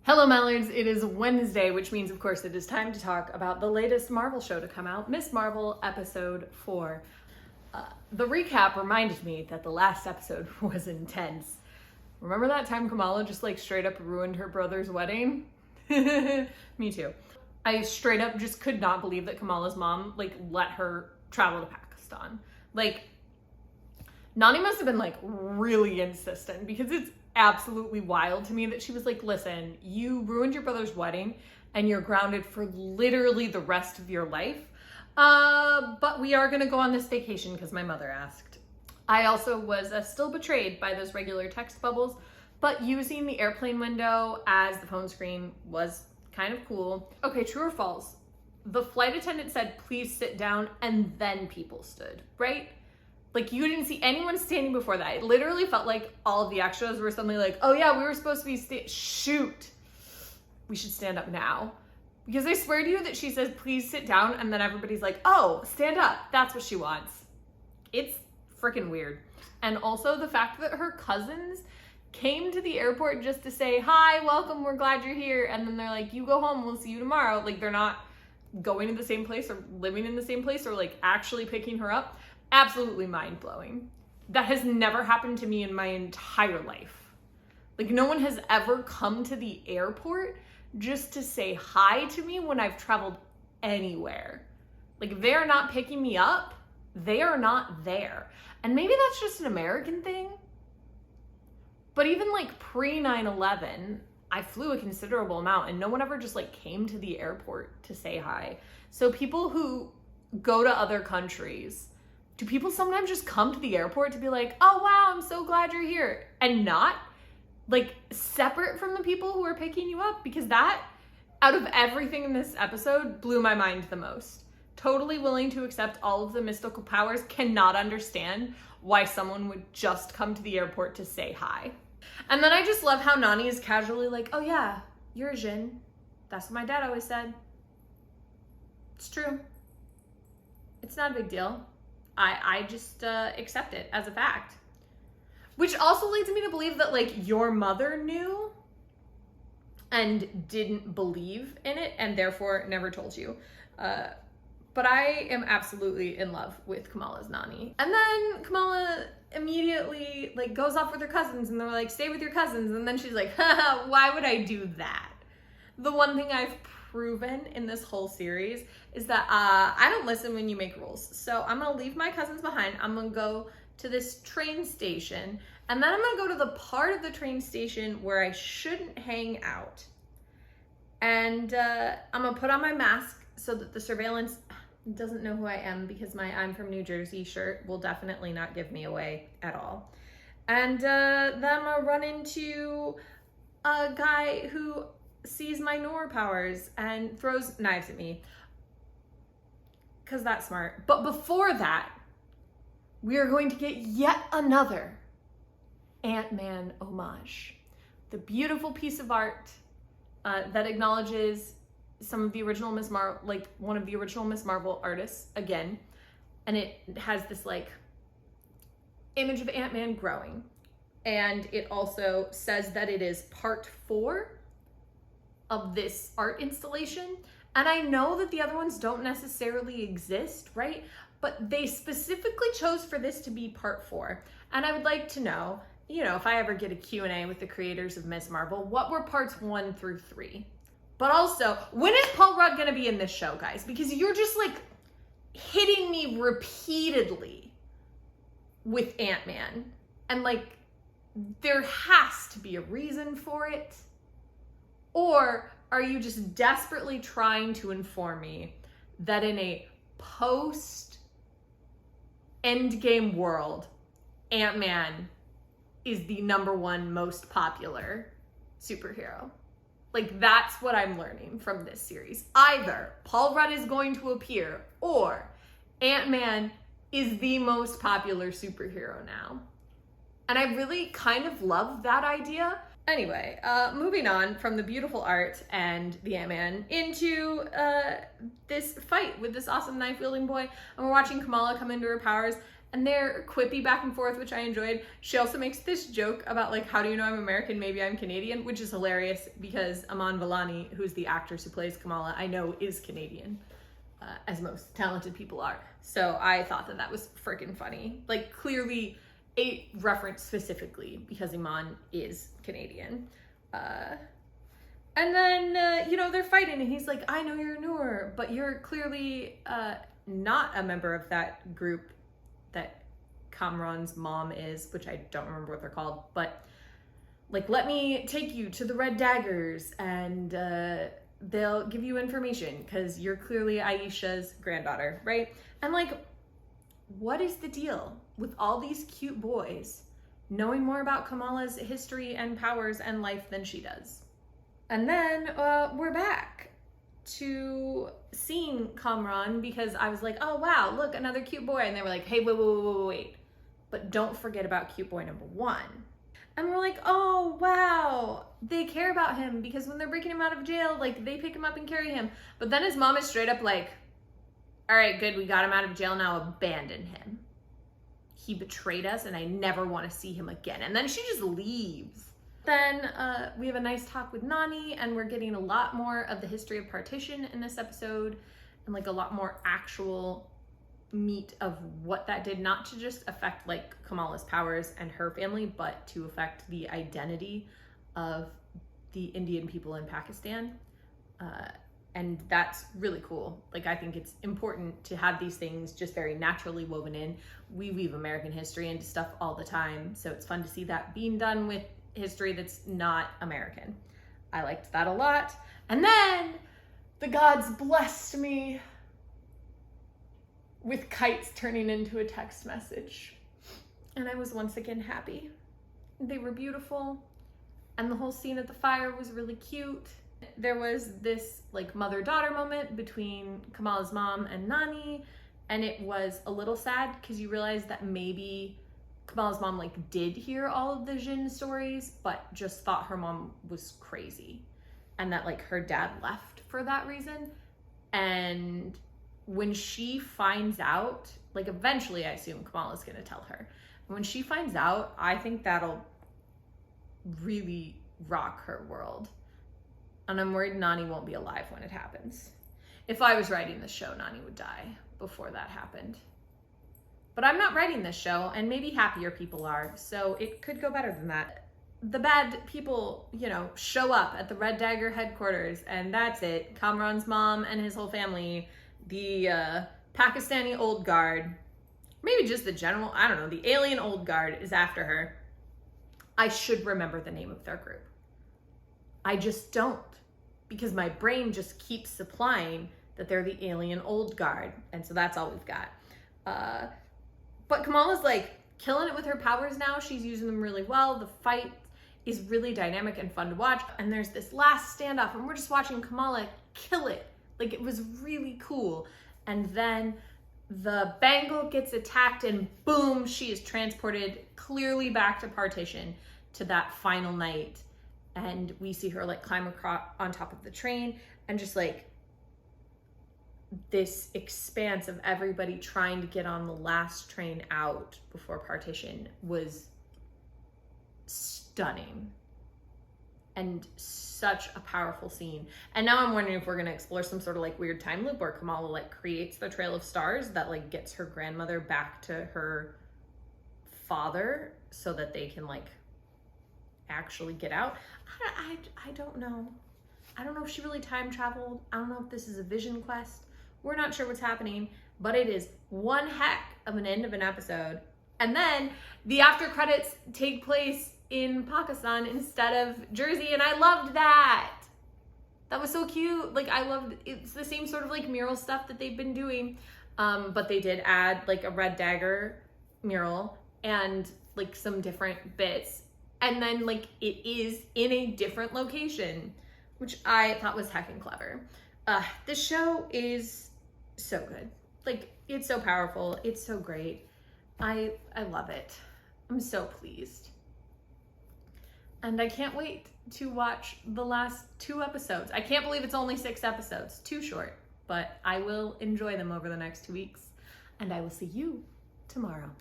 Hello, Mallards. It is Wednesday, which means, of course, it is time to talk about the latest Marvel show to come out, Miss Marvel Episode 4. The recap reminded me that the last episode was intense. Remember that time Kamala just straight up ruined her brother's wedding? Me too. I straight up just could not believe that Kamala's mom let her travel to Pakistan. Nani must have been really insistent, because it's absolutely wild to me that she was like, listen, you ruined your brother's wedding and you're grounded for literally the rest of your life. But we are gonna go on this vacation because my mother asked. I also was still betrayed by those regular text bubbles, but using the airplane window as the phone screen was kind of cool. Okay, true or false? The flight attendant said, please sit down, and then people stood, right? You didn't see anyone standing before that. It literally felt like all of the extras were suddenly like, oh yeah, we were supposed to be shoot. We should stand up now. Because I swear to you that she says, please sit down, and then everybody's like, oh, stand up. That's what she wants. It's freaking weird. And also the fact that her cousins came to the airport just to say, hi, welcome, we're glad you're here. And then they're like, you go home, we'll see you tomorrow. They're not going to the same place or living in the same place or actually picking her up. Absolutely mind-blowing. That has never happened to me in my entire life. No one has ever come to the airport just to say hi to me when I've traveled anywhere. They're not picking me up. They are not there. And maybe that's just an American thing. But even pre 9/11, I flew a considerable amount and no one ever just came to the airport to say hi. So people who go to other countries, do people sometimes just come to the airport to be like, oh wow, I'm so glad you're here, and not separate from the people who are picking you up? Because that, out of everything in this episode, blew my mind the most. Totally willing to accept all of the mystical powers, cannot understand why someone would just come to the airport to say hi. And then I just love how Nani is casually like, oh yeah, you're a Jinn. That's what my dad always said. It's true. It's not a big deal. I just accept it as a fact. Which also leads me to believe that your mother knew and didn't believe in it and therefore never told you. But I am absolutely in love with Kamala's Nani. And then Kamala immediately goes off with her cousins and they're like, stay with your cousins. And then she's like, haha, why would I do that? The one thing I've proven in this whole series is that I don't listen when you make rules. So I'm gonna leave my cousins behind. I'm gonna go to this train station, and then I'm gonna go to the part of the train station where I shouldn't hang out. And I'm gonna put on my mask so that the surveillance doesn't know who I am, because my I'm from New Jersey shirt will definitely not give me away at all. And then I'm gonna run into a guy who sees my Noor powers and throws knives at me, because that's smart. But before that, we are going to get yet another Ant-Man homage. The beautiful piece of art that acknowledges some of the original Miss Marvel, one of the original Miss Marvel artists again, and it has this image of Ant-Man growing, and it also says that it is part 4 of this art installation. And I know that the other ones don't necessarily exist, right? But they specifically chose for this to be part 4. And I would like to know, if I ever get a Q&A with the creators of Miss Marvel, what were parts 1 through 3? But also, when is Paul Rudd gonna be in this show, guys? Because you're just hitting me repeatedly with Ant-Man. And there has to be a reason for it. Or are you just desperately trying to inform me that in a post-Endgame world, Ant-Man is the #1 most popular superhero? That's what I'm learning from this series. Either Paul Rudd is going to appear, or Ant-Man is the most popular superhero now. And I really kind of love that idea. Anyway, moving on from the beautiful art and the Ant-Man into this fight with this awesome knife-wielding boy. And we're watching Kamala come into her powers, and they're quippy back and forth, which I enjoyed. She also makes this joke about like, how do you know I'm American? Maybe I'm Canadian, which is hilarious because Aman Vellani, who's the actress who plays Kamala, I know is Canadian, as most talented people are. So I thought that was freaking funny. Like, clearly a reference specifically because Iman is Canadian. And then, you know, they're fighting and he's like, I know you're Noor, but you're clearly not a member of that group that Kamran's mom is, which I don't remember what they're called, but like, let me take you to the Red Daggers and they'll give you information because you're clearly Aisha's granddaughter, right? And like, what is the deal with all these cute boys knowing more about Kamala's history and powers and life than she does? And then we're back to seeing Kamran because I was like, oh wow, look, another cute boy. And they were like, hey, wait. But don't forget about cute boy number 1. And we're like, oh wow, they care about him because when they're breaking him out of jail, like they pick him up and carry him. But then his mom is straight up like, all right, good, we got him out of jail, now abandon him. He betrayed us and I never want to see him again. And then she just leaves. Then we have a nice talk with Nani and we're getting a lot more of the history of partition in this episode and like a lot more actual meat of what that did, not to just affect like Kamala's powers and her family, but to affect the identity of the Indian people in Pakistan. And that's really cool. Like, I think it's important to have these things just very naturally woven in. We weave American history into stuff all the time, so it's fun to see that being done with history that's not American. I liked that a lot. And then the gods blessed me with kites turning into a text message. And I was once again happy. They were beautiful. And the whole scene at the fire was really cute. There was this like mother-daughter moment between Kamala's mom and Nani. And it was a little sad because you realize that maybe Kamala's mom like did hear all of the Jinn stories, but just thought her mom was crazy. And that like her dad left for that reason. And when she finds out, like eventually I assume Kamala's gonna tell her. When she finds out, I think that'll really rock her world. And I'm worried Nani won't be alive when it happens. If I was writing this show, Nani would die before that happened. But I'm not writing this show, and maybe happier people are, so it could go better than that. The bad people, you know, show up at the Red Dagger headquarters, and that's it. Kamran's mom and his whole family, the Pakistani old guard, maybe just the general, I don't know, the alien old guard is after her. I should remember the name of their group. I just don't, because my brain just keeps supplying that they're the alien old guard, and so that's all we've got. But Kamala's like killing it with her powers now. She's using them really well. The fight is really dynamic and fun to watch. And there's this last standoff and we're just watching Kamala kill it. Like, it was really cool. And then the Bengal gets attacked and boom, she is transported clearly back to partition to that final night. And we see her like climb across on top of the train and just like this expanse of everybody trying to get on the last train out before partition was stunning and such a powerful scene. And now I'm wondering if we're going to explore some sort of like weird time loop where Kamala like creates the Trail of Stars that like gets her grandmother back to her father so that they can like actually get out. I don't know. I don't know if she really time traveled. I don't know if this is a vision quest. We're not sure what's happening, but it is one heck of an end of an episode. And then the after credits take place in Pakistan instead of Jersey, and I loved that. That was so cute. Like, I loved, it's the same sort of like mural stuff that they've been doing, but they did add like a Red Dagger mural and like some different bits. And then like it is in a different location, which I thought was heckin' clever. This show is so good. Like, it's so powerful. It's so great. I love it. I'm so pleased. And I can't wait to watch the last 2 episodes. I can't believe it's only 6 episodes. Too short. But I will enjoy them over the next 2 weeks. And I will see you tomorrow.